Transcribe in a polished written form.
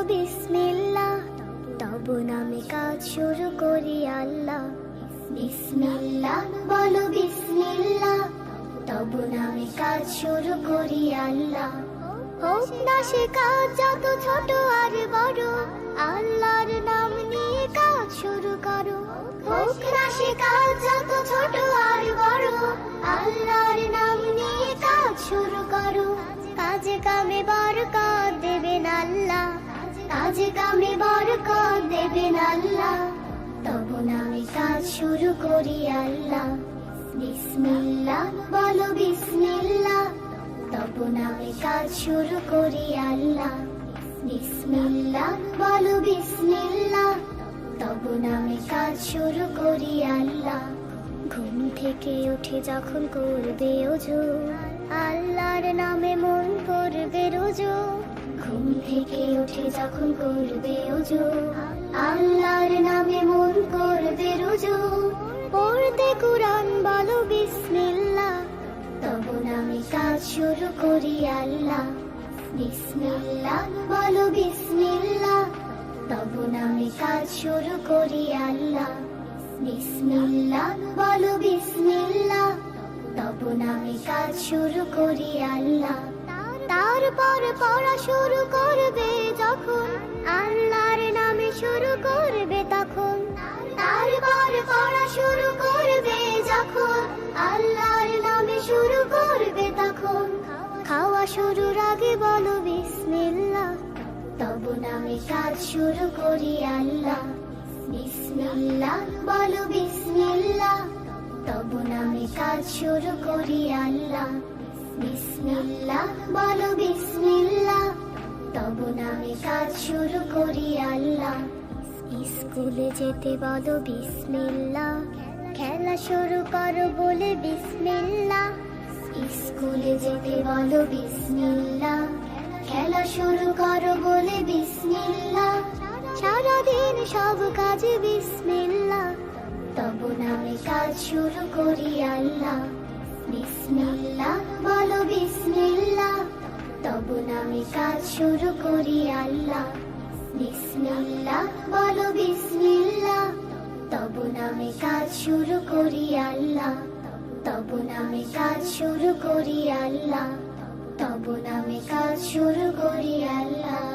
বিসমিল্লাহ, তব নামে কাজ শুরু করি আল্লাহ। বিসমিল্লাহ বলো বিসমিল্লাহ, তব নামে কাজ শুরু করি আল্লাহ। হোক না সে কাজ যত ছোট আর বড়, আল্লাহর নাম নিয়ে কাজ শুরু করো। হোক না সে কাজ যত ছোট আর বড়, আল্লাহর নাম নিয়ে কাজ শুরু করো। কাজে কামে বরকত দেবেন আল্লাহ, কাজে কামে বরকত দেবেন আল্লাহ। তব নামে কাজ শুরু করি আল্লাহ। বিসমিল্লাহ বলো বিসমিল্লাহ, তব নামে কাজ শুরু করি আল্লাহ। বিসমিল্লাহ বলো বিসমিল্লাহ, তব নামে কাজ শুরু করি আল্লাহ। ঘুম থেকে উঠে যখন করবে ওযু, আল্লাহর নামে মন করবে রুজু। ঘুম থেকে উঠে যখন করবে ওযু, আল্লাহর নামে মন করবে রুজু। পড়তে কুরআন বলো বিসমিল্লাহ, তব নামে কাজ শুরু করি আল্লাহ। বিসমিল্লাহ বলো বিসমিল্লাহ, তব নামে কাজ শুরু করি আল্লাহ। বিসমিল্লাহ বলো বিসমিল্লাহ, তব নামে কাজ শুরু করি আল্লাহ। তারপর পড়া শুরু করবে যখন, আল্লাহর নামে শুরু করবে তখন। তারপর পড়া শুরু করবে যখন, আল্লাহর নামে শুরু করবে তখন। খাওয়া শুরুর আগে বলো বিসমিল্লাহ, তব নামে কাজ শুরু করি আল্লাহ। বিসমিল্লাহ বলো বিসমিল্লাহ, তব নামে কাজ শুরু করি আল্লাহ। বিসমিল্লাহ বলো বিসমিল্লাহ, তব নামে কাজ শুরু করি আল্লাহ। স্কুলে যেতে বলো বিসমিল্লাহ, খেলা শুরু করো বলে বিসমিল্লাহ। স্কুলে যেতে বলো বিসমিল্লাহ, খেলা শুরু করো বলে বিসমিল্লাহ। সারাদিন সব কাজে বিসমিল্লাহ, তব নামে কাজ শুরু করি আল্লাহ। বিসমিল্লাহ বলো বিসমিল্লাহ, তব নামে কাজ শুরু করি আল্লাহ। বিসমিল্লাহ বলো বিসমিল্লাহ, তব নামে কাজ শুরু করি আল্লাহ। তব নামে কাজ শুরু করি আল্লাহ, তব নামে কাজ শুরু করি আল্লাহ।